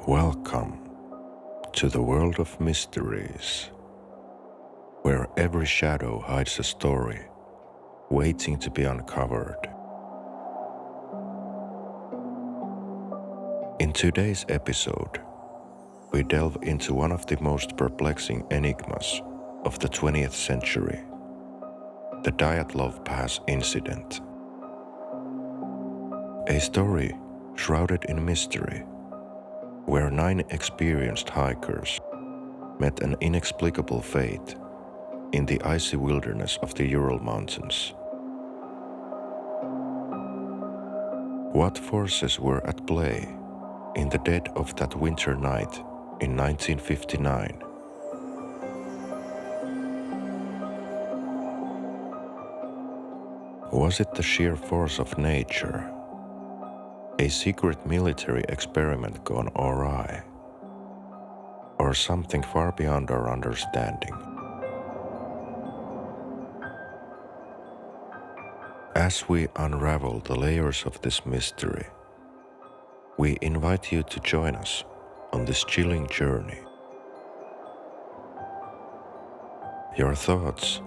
Welcome to the world of mysteries, where every shadow hides a story waiting to be uncovered. In today's episode, we delve into one of the most perplexing enigmas of the 20th century, the Dyatlov Pass incident. A story shrouded in mystery, where 9 experienced hikers met an inexplicable fate in the icy wilderness of the Ural Mountains. What forces were at play in the dead of that winter night in 1959? Was it the sheer force of nature, a secret military experiment gone awry, or something far beyond our understanding? As we unravel the layers of this mystery, we invite you to join us on this chilling journey. Your thoughts,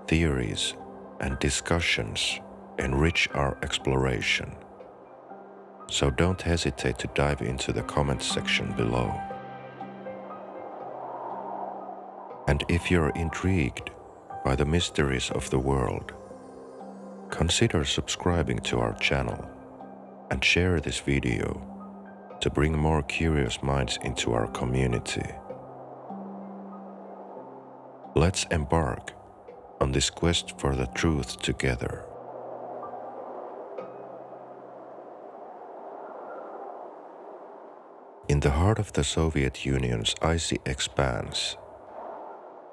theories, and discussions enrich our exploration. So don't hesitate to dive into the comments section below. And if you're intrigued by the mysteries of the world, consider subscribing to our channel and share this video to bring more curious minds into our community. Let's embark on this quest for the truth together. In the heart of the Soviet Union's icy expanse,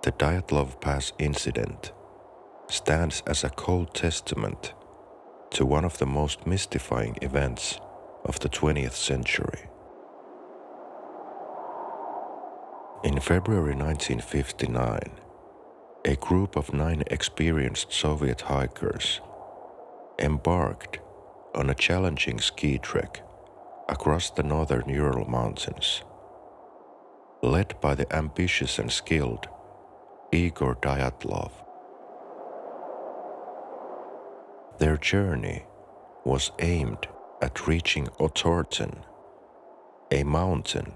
the Dyatlov Pass incident stands as a cold testament to one of the most mystifying events of the 20th century. In February 1959, a group of 9 experienced Soviet hikers embarked on a challenging ski trek across the northern Ural Mountains, led by the ambitious and skilled Igor Dyatlov. Their journey was aimed at reaching Otorten, a mountain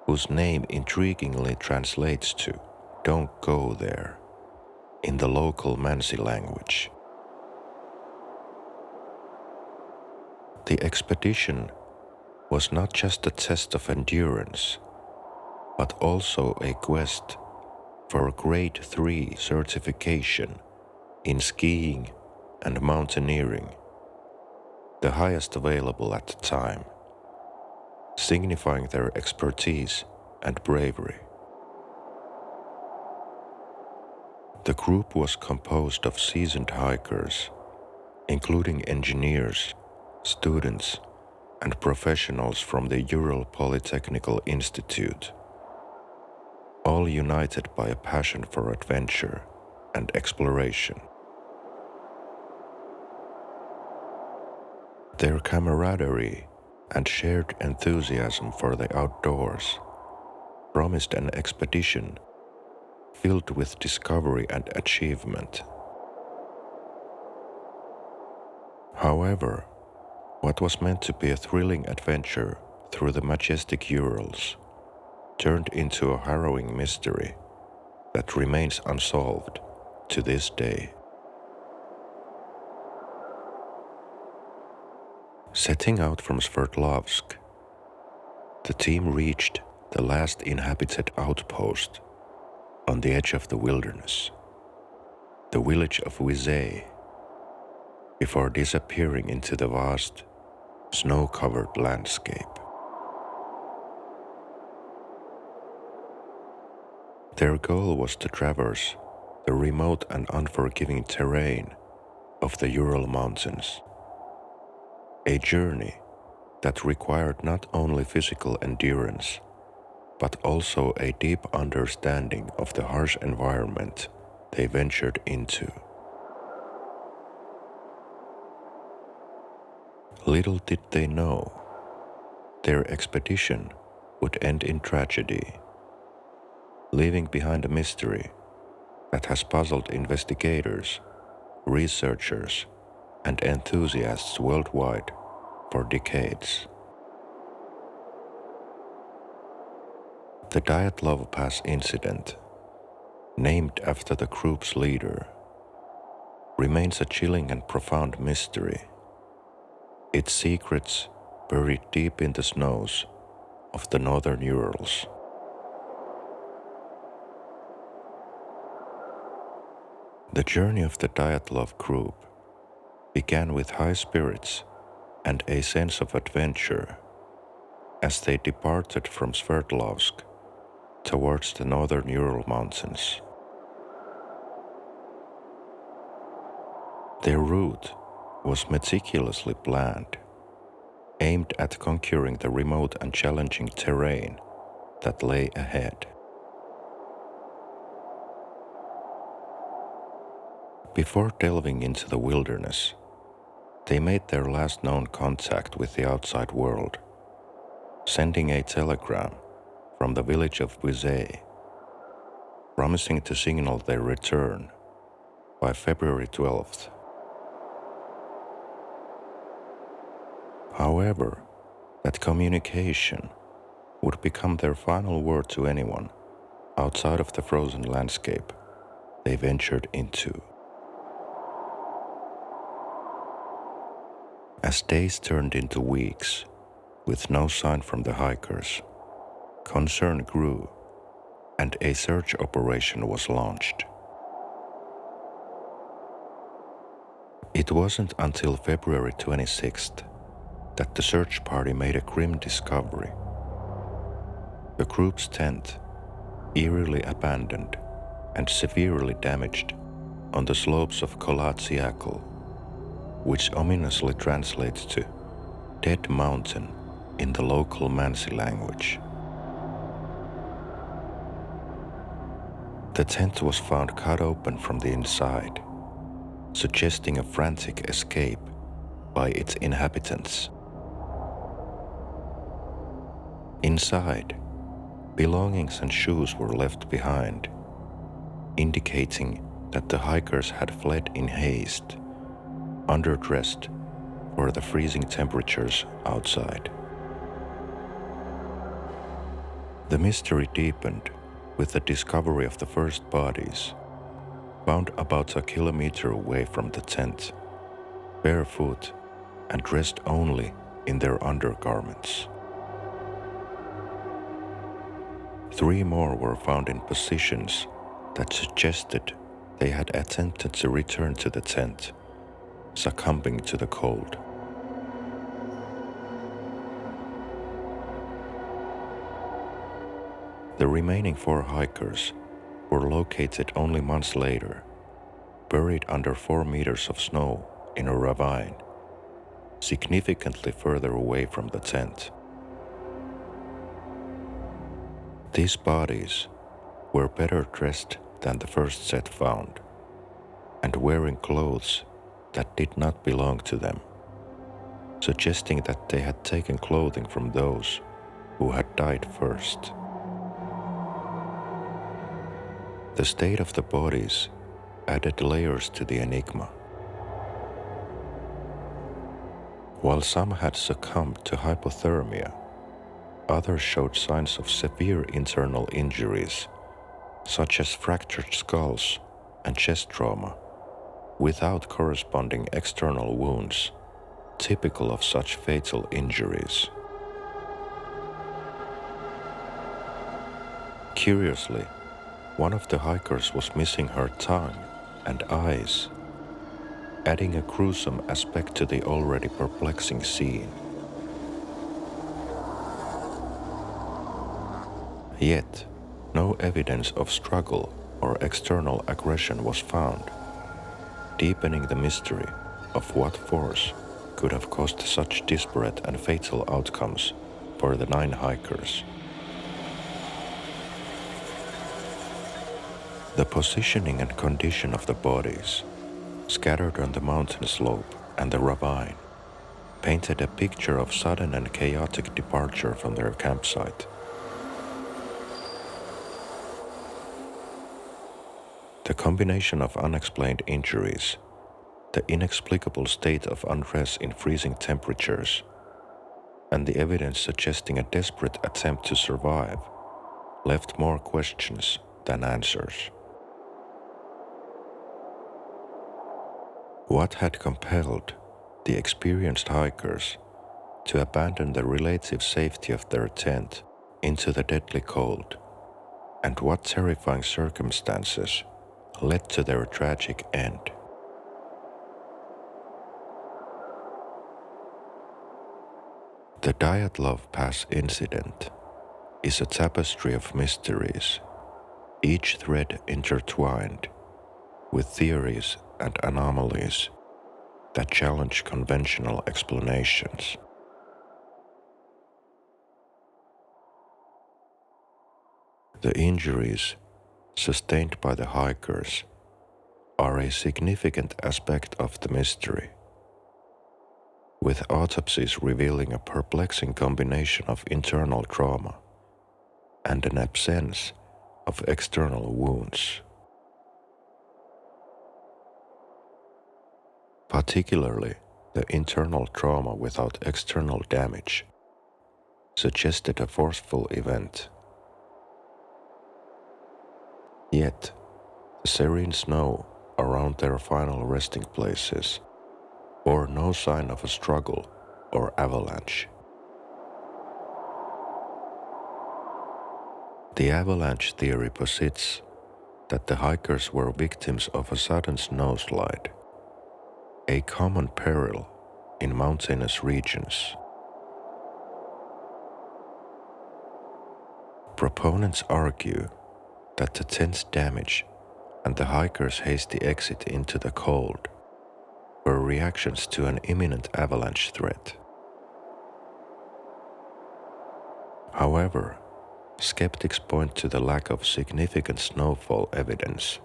whose name intriguingly translates to "Don't go there" in the local Mansi language. The expedition was not just a test of endurance, but also a quest for Grade 3 certification in skiing and mountaineering, the highest available at the time, signifying their expertise and bravery. The group was composed of seasoned hikers, including engineers, students, and professionals from the Ural Polytechnical Institute, all united by a passion for adventure and exploration. Their camaraderie and shared enthusiasm for the outdoors promised an expedition filled with discovery and achievement. However, what was meant to be a thrilling adventure through the majestic Urals turned into a harrowing mystery that remains unsolved to this day. Setting out from Sverdlovsk, the team reached the last inhabited outpost on the edge of the wilderness, the village of Vizay, before disappearing into the vast, snow-covered landscape. Their goal was to traverse the remote and unforgiving terrain of the Ural Mountains, a journey that required not only physical endurance, but also a deep understanding of the harsh environment they ventured into. Little did they know, their expedition would end in tragedy, leaving behind a mystery that has puzzled investigators, researchers, and enthusiasts worldwide for decades. The Dyatlov Pass incident, named after the group's leader, remains a chilling and profound mystery, its secrets buried deep in the snows of the northern Urals. The journey of the Dyatlov group began with high spirits and a sense of adventure as they departed from Sverdlovsk towards the northern Ural Mountains. Their route was meticulously planned, aimed at conquering the remote and challenging terrain that lay ahead. Before delving into the wilderness, they made their last known contact with the outside world, sending a telegram from the village of Buzet, promising to signal their return by February 12th. However, that communication would become their final word to anyone outside of the frozen landscape they ventured into. As days turned into weeks, with no sign from the hikers, concern grew and a search operation was launched. It wasn't until February 26th that the search party made a grim discovery. The group's tent, eerily abandoned and severely damaged on the slopes of Kolatsiakl, which ominously translates to Dead Mountain in the local Mansi language. The tent was found cut open from the inside, suggesting a frantic escape by its inhabitants. Inside, belongings and shoes were left behind, indicating that the hikers had fled in haste, underdressed for the freezing temperatures outside. The mystery deepened with the discovery of the first bodies, found about a kilometer away from the tent, barefoot and dressed only in their undergarments. 3 more were found in positions that suggested they had attempted to return to the tent, succumbing to the cold. The remaining 4 hikers were located only months later, buried under 4 meters of snow in a ravine, significantly further away from the tent. These bodies were better dressed than the first set found, and wearing clothes that did not belong to them, suggesting that they had taken clothing from those who had died first. The state of the bodies added layers to the enigma. While some had succumbed to hypothermia, others showed signs of severe internal injuries, such as fractured skulls and chest trauma, without corresponding external wounds, typical of such fatal injuries. Curiously, one of the hikers was missing her tongue and eyes, adding a gruesome aspect to the already perplexing scene. Yet, no evidence of struggle or external aggression was found, deepening the mystery of what force could have caused such disparate and fatal outcomes for the 9 hikers. The positioning and condition of the bodies, scattered on the mountain slope and the ravine, painted a picture of sudden and chaotic departure from their campsite. The combination of unexplained injuries, the inexplicable state of unrest in freezing temperatures, and the evidence suggesting a desperate attempt to survive left more questions than answers. What had compelled the experienced hikers to abandon the relative safety of their tent into the deadly cold, and what terrifying circumstances led to their tragic end? The Dyatlov Pass incident is a tapestry of mysteries, each thread intertwined with theories and anomalies that challenge conventional explanations. The injuries sustained by the hikers are a significant aspect of the mystery, with autopsies revealing a perplexing combination of internal trauma and an absence of external wounds. Particularly, the internal trauma without external damage suggested a forceful event. Yet, the serene snow around their final resting places bore no sign of a struggle or avalanche. The avalanche theory posits that the hikers were victims of a sudden snowslide, a common peril in mountainous regions. Proponents argue that the tent's damage and the hikers' hasty exit into the cold were reactions to an imminent avalanche threat. However, skeptics point to the lack of significant snowfall evidence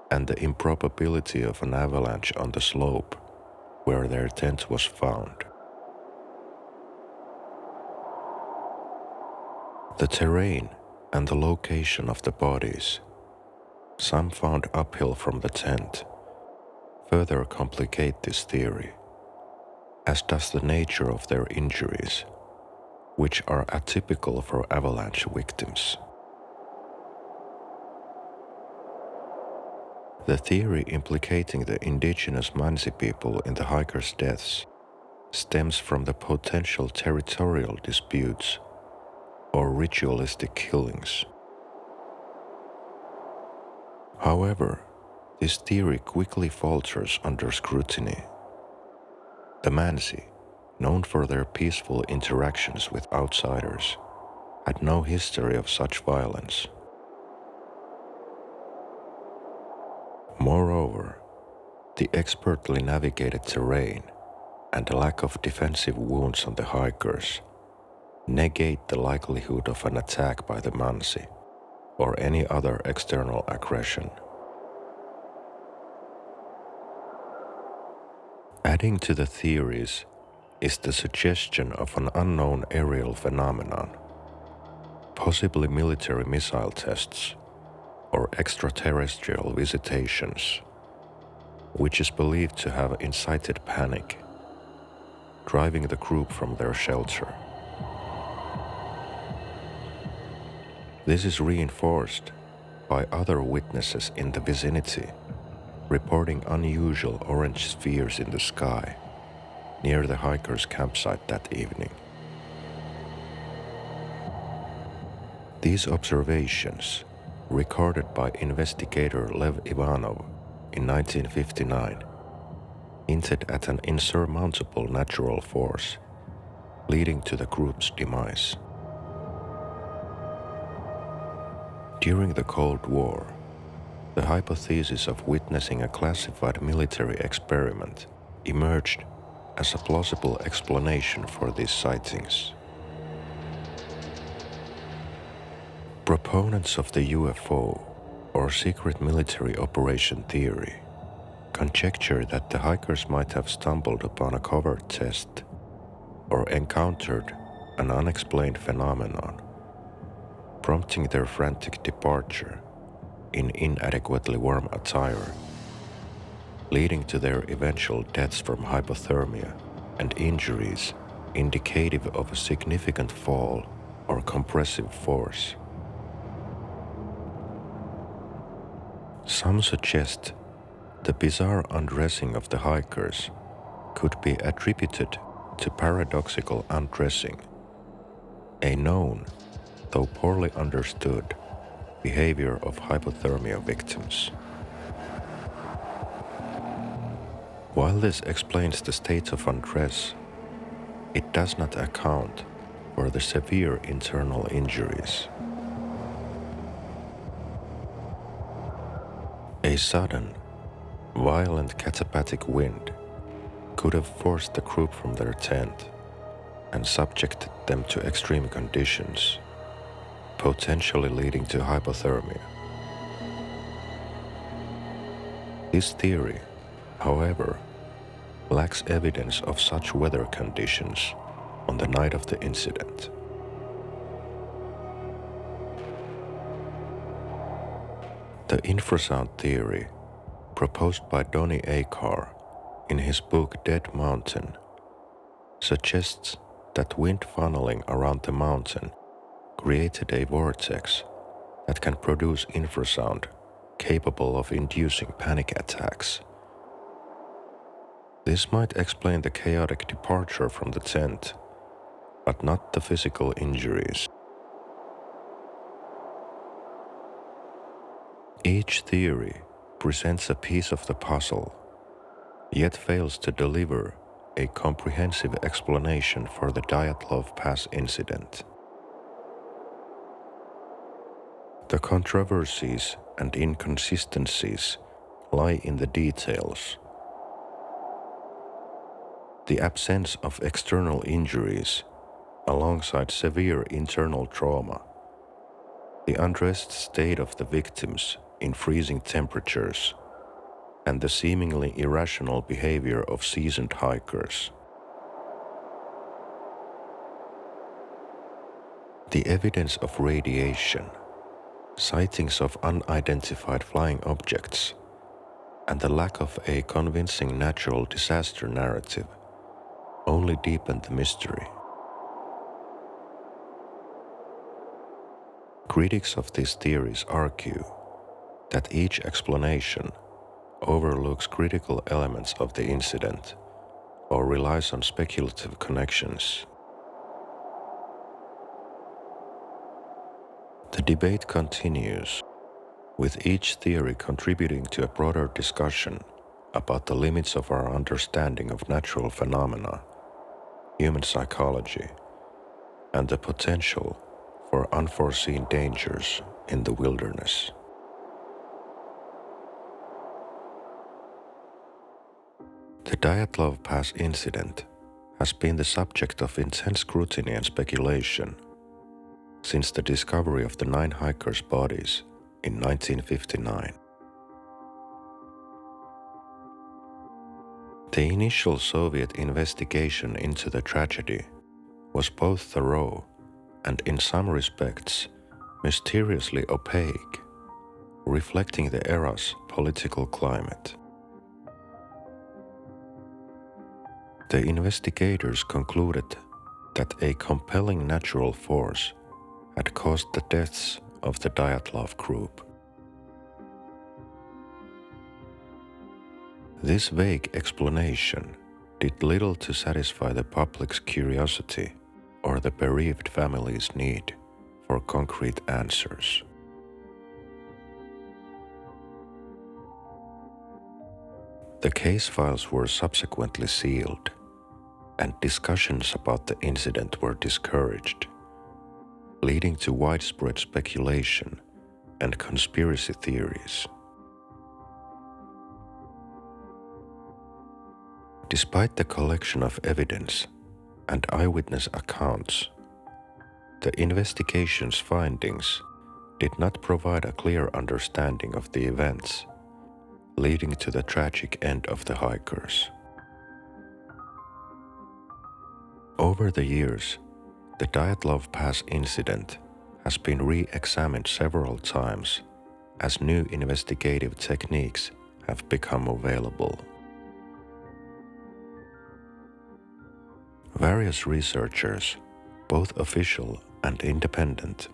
and the improbability of an avalanche on the slope where their tent was found. The terrain and the location of the bodies, some found uphill from the tent, further complicate this theory, as does the nature of their injuries, which are atypical for avalanche victims. The theory implicating the indigenous Mansi people in the hikers' deaths stems from the potential territorial disputes or ritualistic killings. However, this theory quickly falters under scrutiny. The Mansi, known for their peaceful interactions with outsiders, had no history of such violence. Moreover, the expertly navigated terrain and the lack of defensive wounds on the hikers negate the likelihood of an attack by the Mansi or any other external aggression. Adding to the theories is the suggestion of an unknown aerial phenomenon, possibly military missile tests or extraterrestrial visitations, which is believed to have incited panic, driving the group from their shelter. This is reinforced by other witnesses in the vicinity, reporting unusual orange spheres in the sky near the hikers' campsite that evening. These observations, recorded by investigator Lev Ivanov in 1959, hinted at an insurmountable natural force leading to the group's demise. During the Cold War, the hypothesis of witnessing a classified military experiment emerged as a plausible explanation for these sightings. Proponents of the UFO, or secret military operation theory, conjecture that the hikers might have stumbled upon a covert test or encountered an unexplained phenomenon, prompting their frantic departure in inadequately warm attire, leading to their eventual deaths from hypothermia and injuries indicative of a significant fall or compressive force. Some suggest the bizarre undressing of the hikers could be attributed to paradoxical undressing, a known, though poorly understood, behavior of hypothermia victims. While this explains the state of undress, it does not account for the severe internal injuries. A sudden, violent cataphatic wind could have forced the group from their tent and subjected them to extreme conditions, potentially leading to hypothermia. This theory, however, lacks evidence of such weather conditions on the night of the incident. The infrasound theory, proposed by Donnie Acar in his book Dead Mountain, suggests that wind funneling around the mountain created a vortex that can produce infrasound capable of inducing panic attacks. This might explain the chaotic departure from the tent, but not the physical injuries. Each theory presents a piece of the puzzle, yet fails to deliver a comprehensive explanation for the Dyatlov Pass incident. The controversies and inconsistencies lie in the details. The absence of external injuries alongside severe internal trauma, the undressed state of the victims in freezing temperatures, and the seemingly irrational behavior of seasoned hikers. The evidence of radiation, sightings of unidentified flying objects, and the lack of a convincing natural disaster narrative only deepened the mystery. Critics of these theories argue that each explanation overlooks critical elements of the incident or relies on speculative connections. The debate continues, with each theory contributing to a broader discussion about the limits of our understanding of natural phenomena, human psychology, and the potential for unforeseen dangers in the wilderness. The Dyatlov Pass incident has been the subject of intense scrutiny and speculation since the discovery of the 9 hikers' bodies in 1959. The initial Soviet investigation into the tragedy was both thorough and in some respects mysteriously opaque, reflecting the era's political climate. The investigators concluded that a compelling natural force had caused the deaths of the Dyatlov group. This vague explanation did little to satisfy the public's curiosity or the bereaved families' need for concrete answers. The case files were subsequently sealed, and discussions about the incident were discouraged, leading to widespread speculation and conspiracy theories. Despite the collection of evidence and eyewitness accounts, the investigation's findings did not provide a clear understanding of the events leading to the tragic end of the hikers. Over the years, the Dyatlov Pass incident has been re-examined several times as new investigative techniques have become available. Various researchers, both official and independent,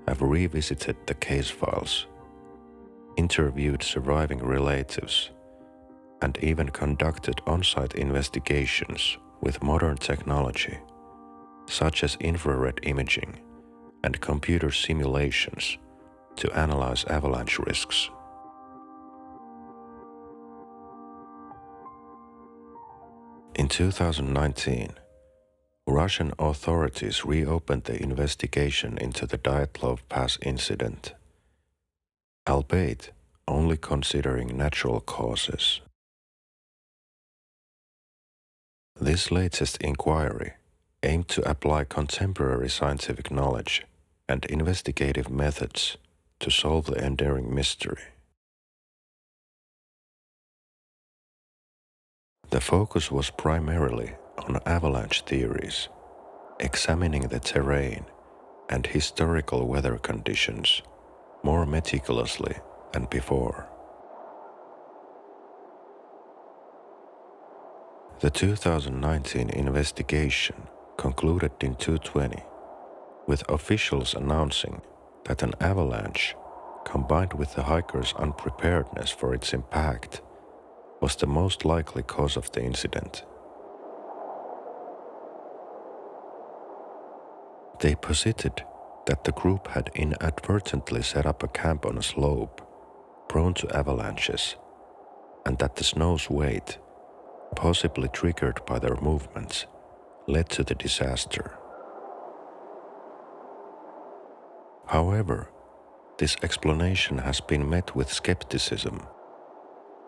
have revisited the case files, interviewed surviving relatives, and even conducted on-site investigations with modern technology, such as infrared imaging and computer simulations, to analyze avalanche risks. In 2019, Russian authorities reopened the investigation into the Dyatlov Pass incident, albeit only considering natural causes. This latest inquiry aimed to apply contemporary scientific knowledge and investigative methods to solve the enduring mystery. The focus was primarily on avalanche theories, examining the terrain and historical weather conditions more meticulously than before. The 2019 investigation concluded in 2020, with officials announcing that an avalanche, combined with the hikers' unpreparedness for its impact, was the most likely cause of the incident. They posited that the group had inadvertently set up a camp on a slope prone to avalanches, and that the snow's weight, possibly triggered by their movements, led to the disaster. However, this explanation has been met with skepticism,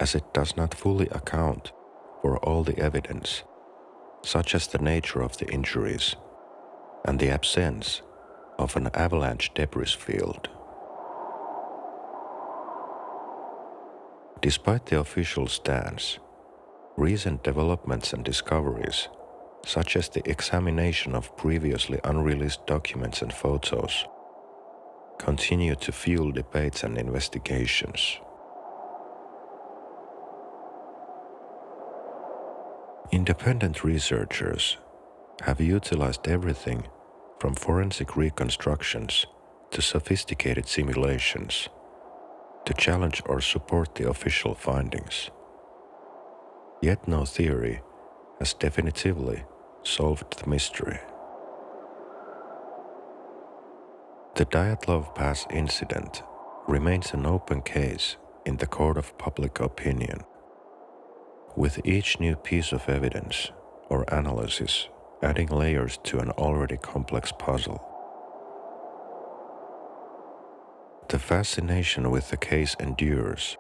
as it does not fully account for all the evidence, such as the nature of the injuries and the absence of an avalanche debris field. Despite the official stance, recent developments and discoveries, such as the examination of previously unreleased documents and photos, continue to fuel debates and investigations. Independent researchers have utilized everything from forensic reconstructions to sophisticated simulations to challenge or support the official findings. Yet no theory has definitively solved the mystery. The Dyatlov Pass incident remains an open case in the court of public opinion, with each new piece of evidence or analysis adding layers to an already complex puzzle. The fascination with the case endures,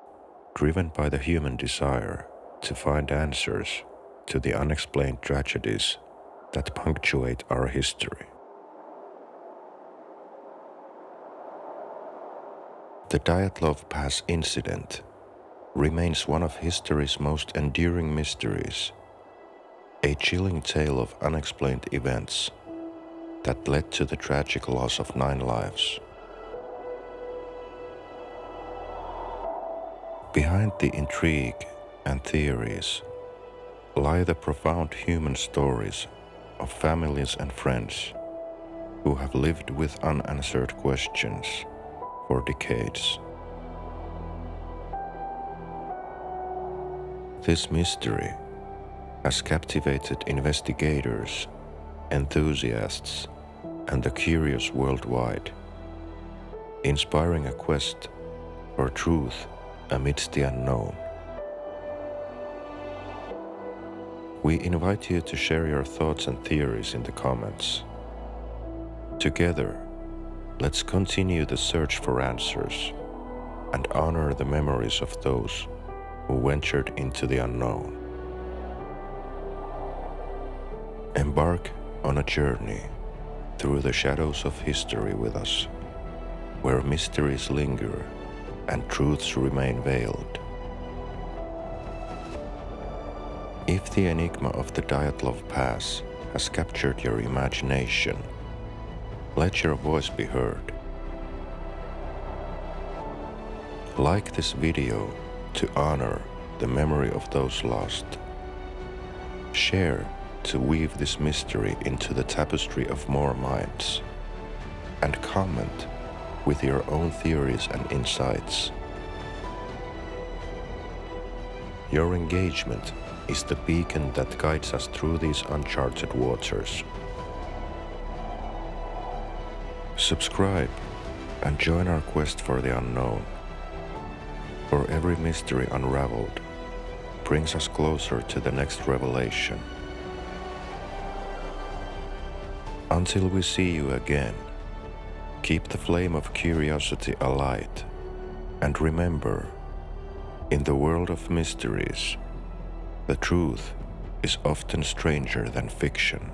driven by the human desire to find answers to the unexplained tragedies that punctuate our history. The Dyatlov Pass incident remains one of history's most enduring mysteries, a chilling tale of unexplained events that led to the tragic loss of 9 lives. Behind the intrigue and theories lie the profound human stories of families and friends who have lived with unanswered questions for decades. This mystery has captivated investigators, enthusiasts, and the curious worldwide, inspiring a quest for truth amidst the unknown. We invite you to share your thoughts and theories in the comments. Together, let's continue the search for answers and honor the memories of those who ventured into the unknown. Embark on a journey through the shadows of history with us, where mysteries linger and truths remain veiled. If the enigma of the Dyatlov Pass has captured your imagination, let your voice be heard. Like this video to honor the memory of those lost. Share to weave this mystery into the tapestry of more minds. And comment with your own theories and insights. Your engagement is the beacon that guides us through these uncharted waters. Subscribe and join our quest for the unknown. For every mystery unraveled brings us closer to the next revelation. Until we see you again, keep the flame of curiosity alight, and remember, in the world of mysteries, the truth is often stranger than fiction.